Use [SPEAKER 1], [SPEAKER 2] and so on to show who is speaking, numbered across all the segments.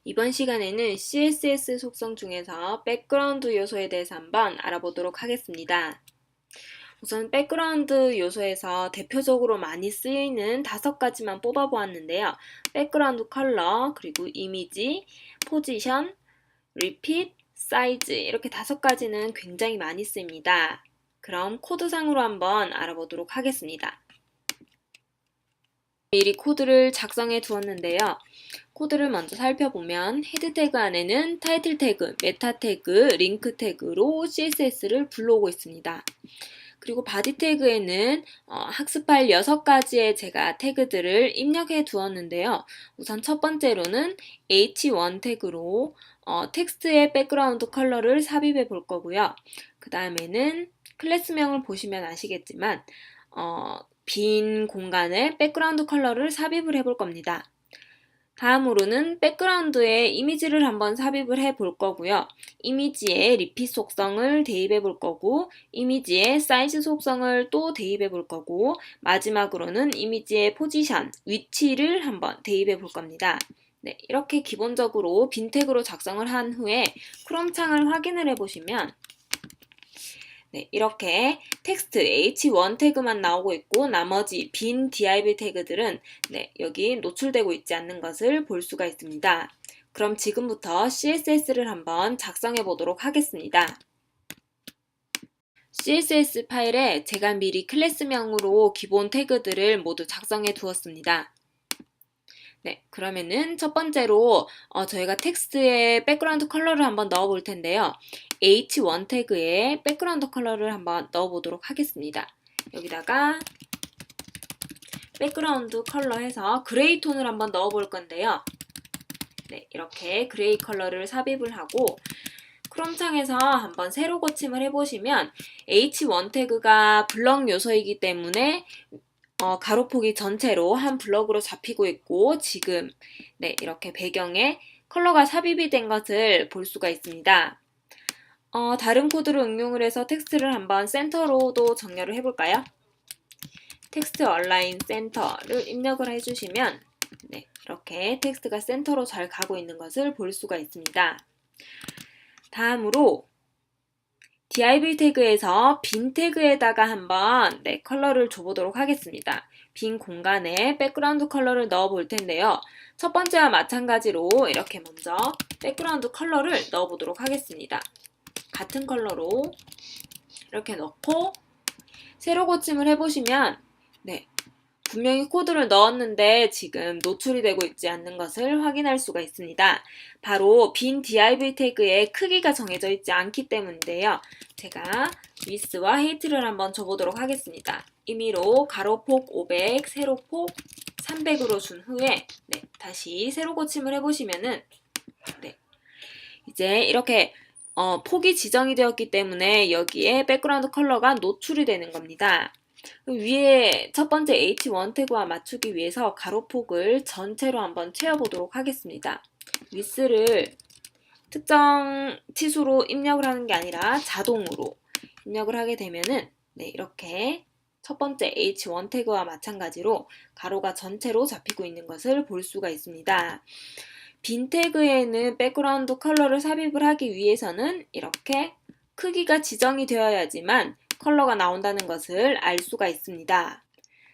[SPEAKER 1] 이번 시간에는 CSS 속성 중에서 백그라운드 요소에 대해서 한번 알아보도록 하겠습니다. 우선 백그라운드 요소에서 대표적으로 많이 쓰이는 5가지만 뽑아보았는데요. 백그라운드 컬러, 그리고 이미지, 포지션, 리핏, 사이즈 이렇게 5가지는 굉장히 많이 쓰입니다. 그럼 코드상으로 한번 알아보도록 하겠습니다. 미리 코드를 작성해 두었는데요. 코드를 먼저 살펴보면 헤드 태그 안에는 타이틀 태그, 메타 태그, 링크 태그로 CSS를 불러오고 있습니다. 그리고 바디 태그에는 학습 파일 6가지의 제가 태그들을 입력해 두었는데요. 우선 첫 번째로는 h1 태그로 텍스트의 백그라운드 컬러를 삽입해 볼 거고요. 그 다음에는 클래스명을 보시면 아시겠지만 빈 공간에 백그라운드 컬러를 삽입을 해 볼 겁니다. 다음으로는 백그라운드에 이미지를 한번 삽입을 해 볼 거고요. 이미지에 리핏 속성을 대입해 볼 거고, 이미지에 사이즈 속성을 또 대입해 볼 거고, 마지막으로는 이미지의 포지션, 위치를 한번 대입해 볼 겁니다. 네, 이렇게 기본적으로 빈 태그로 작성을 한 후에 크롬 창을 확인을 해 보시면 네, 이렇게 텍스트 h1 태그만 나오고 있고 나머지 빈 div 태그들은 여기 노출되고 있지 않는 것을 볼 수가 있습니다. 그럼 지금부터 CSS를 한번 작성해 보도록 하겠습니다. CSS 파일에 제가 미리 클래스명으로 기본 태그들을 모두 작성해 두었습니다. 네, 그러면은 첫 번째로 저희가 텍스트에 백그라운드 컬러를 한번 넣어 볼 텐데요. h1 태그에 백그라운드 컬러를 한번 넣어 보도록 하겠습니다. 여기다가 백그라운드 컬러 해서 그레이 톤을 한번 넣어 볼 건데요. 네, 이렇게 그레이 컬러를 삽입을 하고 크롬 창에서 한번 세로 고침을 해보시면 h1 태그가 블럭 요소이기 때문에 가로폭이 전체로 한 블럭으로 잡히고 있고 지금 이렇게 배경에 컬러가 삽입이 된 것을 볼 수가 있습니다. 다른 코드를 응용을 해서 텍스트를 한번 센터로도 정렬을 해볼까요? 텍스트 얼라인 센터를 입력을 해주시면 이렇게 텍스트가 센터로 잘 가고 있는 것을 볼 수가 있습니다. 다음으로 div 태그에서 빈 태그에다가 한번 컬러를 줘보도록 하겠습니다. 빈 공간에 백그라운드 컬러를 넣어 볼 텐데요. 첫 번째와 마찬가지로 이렇게 먼저 백그라운드 컬러를 넣어 보도록 하겠습니다. 같은 컬러로 이렇게 넣고 세로 고침을 해보시면 분명히 코드를 넣었는데 지금 노출이 되고 있지 않는 것을 확인할 수가 있습니다. 바로 빈 div 태그의 크기가 정해져 있지 않기 때문인데요. 제가 width와 height를 한번 줘보도록 하겠습니다. 임의로 가로폭 500, 세로폭 300으로 준 후에 다시 세로 고침을 해보시면은 이제 이렇게 폭이 지정이 되었기 때문에 여기에 백그라운드 컬러가 노출이 되는 겁니다. 위에 첫 번째 h1 태그와 맞추기 위해서 가로폭을 전체로 한번 채워보도록 하겠습니다. 위스를 특정 치수로 입력을 하는 게 아니라 자동으로 입력을 하게 되면은 이렇게 첫 번째 h1 태그와 마찬가지로 가로가 전체로 잡히고 있는 것을 볼 수가 있습니다. 빈 태그에는 백그라운드 컬러를 삽입을 하기 위해서는 이렇게 크기가 지정이 되어야지만 컬러가 나온다는 것을 알 수가 있습니다.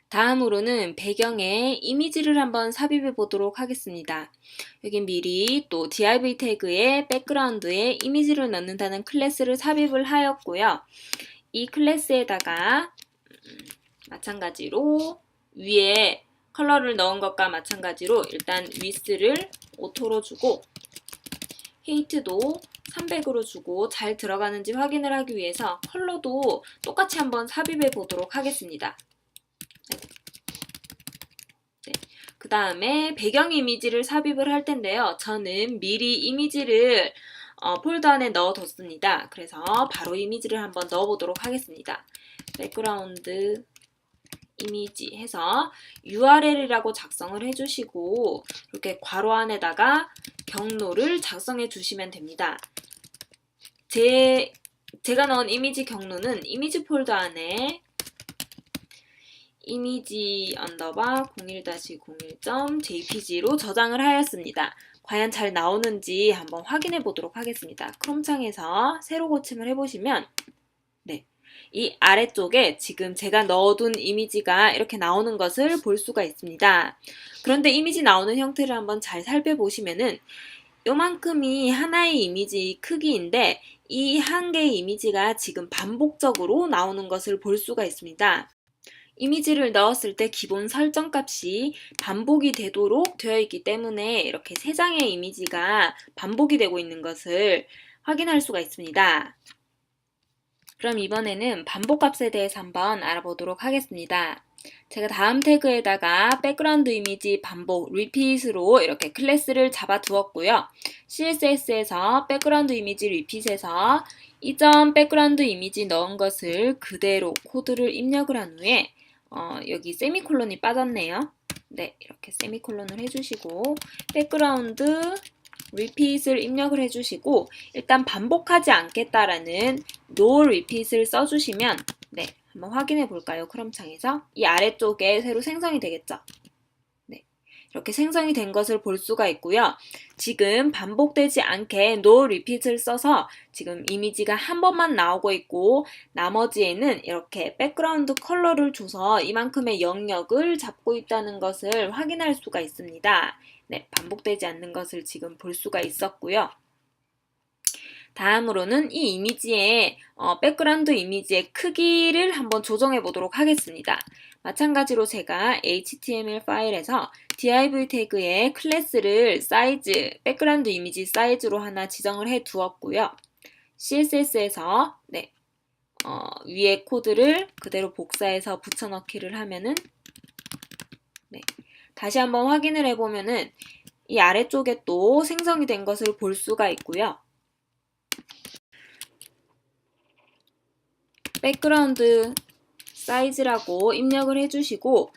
[SPEAKER 1] 다음으로는 배경에 이미지를 한번 삽입해 보도록 하겠습니다. 여기 미리 또 div 태그에 백그라운드에 이미지를 넣는다는 클래스를 삽입을 하였고요. 이 클래스에다가 마찬가지로 위에 컬러를 넣은 것과 마찬가지로 일단 width를 오토로 주고 height도 300으로 주고 잘 들어가는지 확인을 하기 위해서 컬러도 똑같이 한번 삽입해 보도록 하겠습니다. 그 다음에 배경 이미지를 삽입을 할 텐데요. 저는 미리 이미지를 폴더 안에 넣어뒀습니다. 그래서 바로 이미지를 한번 넣어보도록 하겠습니다. 백그라운드 이미지 해서 URL이라고 작성을 해주시고 이렇게 괄호 안에다가 경로를 작성해 주시면 됩니다. 제가 넣은 이미지 경로는 이미지 폴더 안에 이미지 언더바 01-01.jpg로 저장을 하였습니다. 과연 잘 나오는지 한번 확인해 보도록 하겠습니다. 크롬 창에서 새로 고침을 해보시면 네, 이 아래쪽에 지금 제가 넣어둔 이미지가 이렇게 나오는 것을 볼 수가 있습니다. 그런데 이미지 나오는 형태를 한번 잘 살펴보시면은 요만큼이 하나의 이미지 크기인데 이 한 개의 이미지가 지금 반복적으로 나오는 것을 볼 수가 있습니다. 이미지를 넣었을 때 기본 설정 값이 반복이 되도록 되어 있기 때문에 이렇게 세 장의 이미지가 반복이 되고 있는 것을 확인할 수가 있습니다. 그럼 이번에는 반복 값에 대해서 한번 알아보도록 하겠습니다. 제가 다음 태그에다가 백그라운드 이미지 반복 repeat으로 이렇게 클래스를 잡아 두었고요. CSS에서 백그라운드 이미지 repeat에서 이전 백그라운드 이미지 넣은 것을 그대로 코드를 입력을 한 후에 여기 세미콜론이 빠졌네요. 네, 이렇게 세미콜론을 해주시고 백그라운드 repeat을 입력을 해주시고 일단 반복하지 않겠다라는 no repeat을 써주시면 네, 한번 확인해 볼까요? 크롬 창에서 이 아래쪽에 새로 생성이 되겠죠? 네, 이렇게 생성이 된 것을 볼 수가 있고요. 지금 반복되지 않게 no repeat을 써서 지금 이미지가 한 번만 나오고 있고 나머지에는 이렇게 백그라운드 컬러를 줘서 이만큼의 영역을 잡고 있다는 것을 확인할 수가 있습니다. 네, 반복되지 않는 것을 지금 볼 수가 있었고요. 다음으로는 이 이미지의 백그라운드 이미지의 크기를 한번 조정해 보도록 하겠습니다. 마찬가지로 제가 HTML 파일에서 div 태그의 클래스를 사이즈, 백그라운드 이미지 사이즈로 하나 지정을 해 두었고요. CSS에서 네, 위에 코드를 그대로 복사해서 붙여넣기를 하면은 네, 다시 한번 확인을 해보면은 이 아래쪽에 또 생성이 된 것을 볼 수가 있고요. 백그라운드 사이즈라고 입력을 해주시고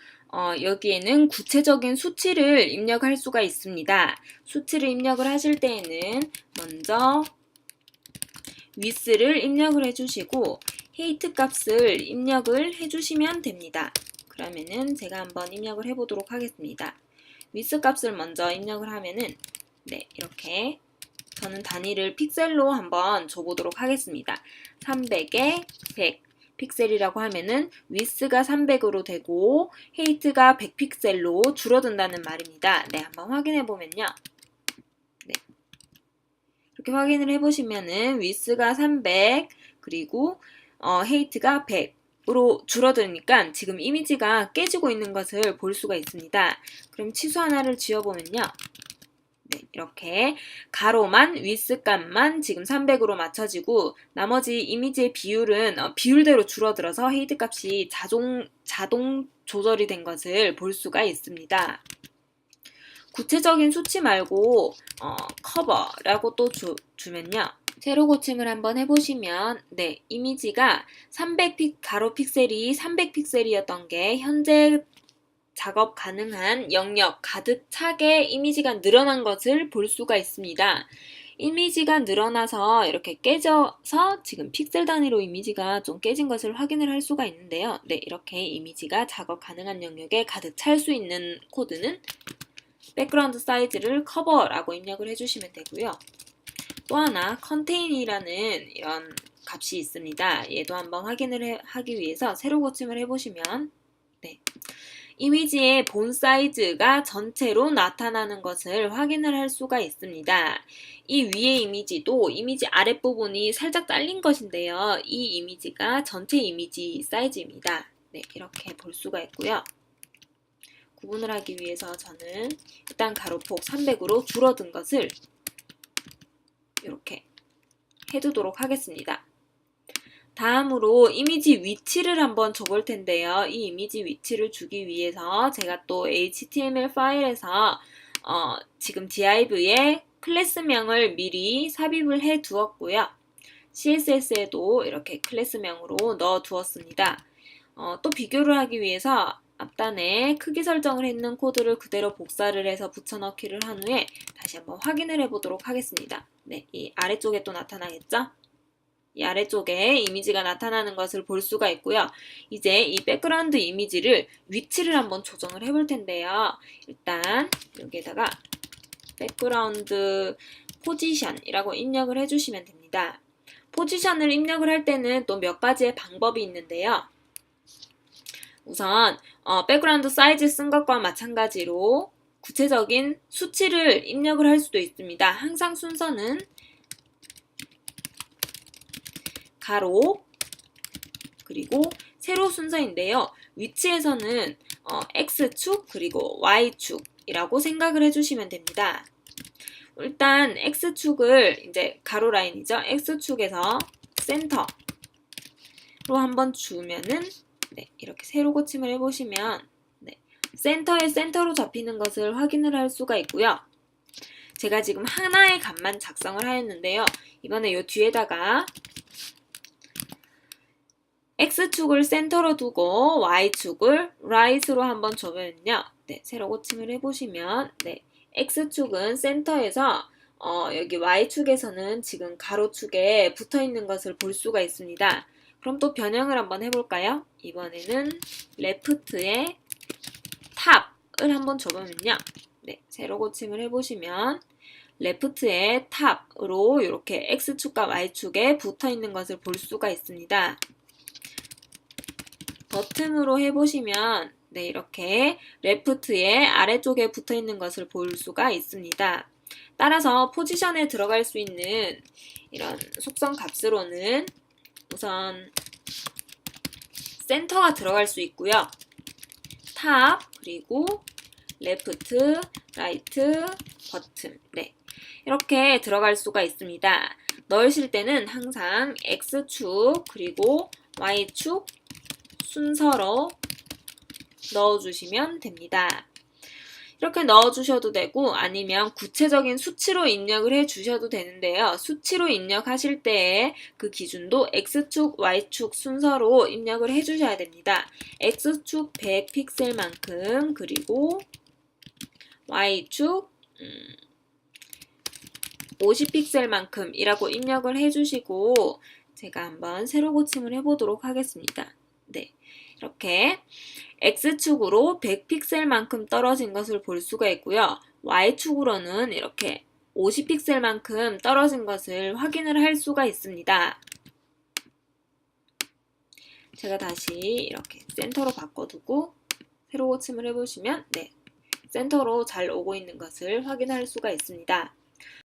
[SPEAKER 1] 여기에는 구체적인 수치를 입력할 수가 있습니다. 수치를 입력을 하실 때에는 먼저 width를 입력을 해주시고 height 값을 입력을 해주시면 됩니다. 그러면은 제가 한번 입력을 해보도록 하겠습니다. width 값을 먼저 입력을 하면은 네, 이렇게 저는 단위를 픽셀로 한번 줘보도록 하겠습니다. 300에 100 픽셀이라고 하면은 width가 300으로 되고 height가 100 픽셀로 줄어든다는 말입니다. 네, 한번 확인해 보면요. 네, 이렇게 확인을 해보시면은 width가 300 그리고 height가 100으로 줄어드니까 지금 이미지가 깨지고 있는 것을 볼 수가 있습니다. 그럼 치수 하나를 지어보면요. 네, 이렇게 가로만 width 값만 지금 300으로 맞춰지고 나머지 이미지의 비율은 비율대로 줄어들어서 height 값이 자동 조절이 된 것을 볼 수가 있습니다. 구체적인 수치 말고 커버라고 또 주면요. 새로 고침을 한번 해보시면 네, 이미지가 300 가로 픽셀이 300 픽셀이었던 게 현재 작업 가능한 영역 가득 차게 이미지가 늘어난 것을 볼 수가 있습니다. 이미지가 늘어나서 이렇게 깨져서 지금 픽셀 단위로 이미지가 좀 깨진 것을 확인을 할 수가 있는데요. 네, 이렇게 이미지가 작업 가능한 영역에 가득 찰 수 있는 코드는 백그라운드 사이즈를 커버라고 입력을 해주시면 되고요. 또 하나 contain이라는 이런 값이 있습니다. 얘도 한번 확인을 하기 위해서 새로 고침을 해보시면 네, 이미지의 본 사이즈가 전체로 나타나는 것을 확인을 할 수가 있습니다. 이 위의 이미지도 이미지 아랫부분이 살짝 잘린 것인데요. 이 이미지가 전체 이미지 사이즈입니다. 네, 이렇게 볼 수가 있고요. 구분을 하기 위해서 저는 일단 가로폭 300으로 줄어든 것을 이렇게 해두도록 하겠습니다. 다음으로 이미지 위치를 한번 줘볼 텐데요. 이 이미지 위치를 주기 위해서 제가 또 HTML 파일에서 지금 div에 클래스명을 미리 삽입을 해 두었고요. CSS에도 이렇게 클래스명으로 넣어 두었습니다. 또 비교를 하기 위해서 앞단에 크기 설정을 했는 코드를 그대로 복사를 해서 붙여넣기를 한 후에 다시 한번 확인을 해보도록 하겠습니다. 네, 이 아래쪽에 또 나타나겠죠? 이 아래쪽에 이미지가 나타나는 것을 볼 수가 있고요. 이제 이 백그라운드 이미지를 위치를 한번 조정을 해볼 텐데요. 일단 여기에다가 백그라운드 포지션이라고 입력을 해주시면 됩니다. 포지션을 입력을 할 때는 또 몇 가지의 방법이 있는데요. 우선 백그라운드 사이즈 쓴 것과 마찬가지로 구체적인 수치를 입력을 할 수도 있습니다. 항상 순서는 가로 그리고 세로 순서인데요. 위치에서는 X축 그리고 Y축이라고 생각을 해주시면 됩니다. 일단 X축을 이제 가로 라인이죠. X축에서 센터로 한번 주면은 이렇게 세로 고침을 해보시면 센터에 센터로 잡히는 것을 확인을 할 수가 있고요. 제가 지금 하나의 값만 작성을 하였는데요. 이번에 이 뒤에다가 X축을 센터로 두고 Y축을 right으로 한번 줘보면요. 세로 고침을 해보시면 X축은 센터에서 여기 Y축에서는 지금 가로축에 붙어있는 것을 볼 수가 있습니다. 그럼 또 변형을 한번 해볼까요? 이번에는 left에 탑을 한번 줘보면요. 세로 고침을 해보시면 left의 탑으로 이렇게 X축과 Y축에 붙어있는 것을 볼 수가 있습니다. 버튼으로 해보시면 이렇게 레프트의 아래쪽에 붙어있는 것을 볼 수가 있습니다. 따라서 포지션에 들어갈 수 있는 이런 속성 값으로는 우선 센터가 들어갈 수 있고요. 탑, 그리고 레프트, 라이트, 버튼 이렇게 들어갈 수가 있습니다. 넣으실 때는 항상 X축 그리고 Y축 순서로 넣어주시면 됩니다. 이렇게 넣어주셔도 되고 아니면 구체적인 수치로 입력을 해주셔도 되는데요. 수치로 입력하실 때의 그 기준도 X축, Y축 순서로 입력을 해주셔야 됩니다. X축 100픽셀만큼 그리고 Y축 50픽셀만큼 이라고 입력을 해주시고 제가 한번 세로 고침을 해보도록 하겠습니다. 이렇게 X축으로 100픽셀만큼 떨어진 것을 볼 수가 있고요. Y축으로는 이렇게 50픽셀만큼 떨어진 것을 확인을 할 수가 있습니다. 제가 다시 이렇게 센터로 바꿔두고 세로 고침을 해보시면 센터로 잘 오고 있는 것을 확인할 수가 있습니다.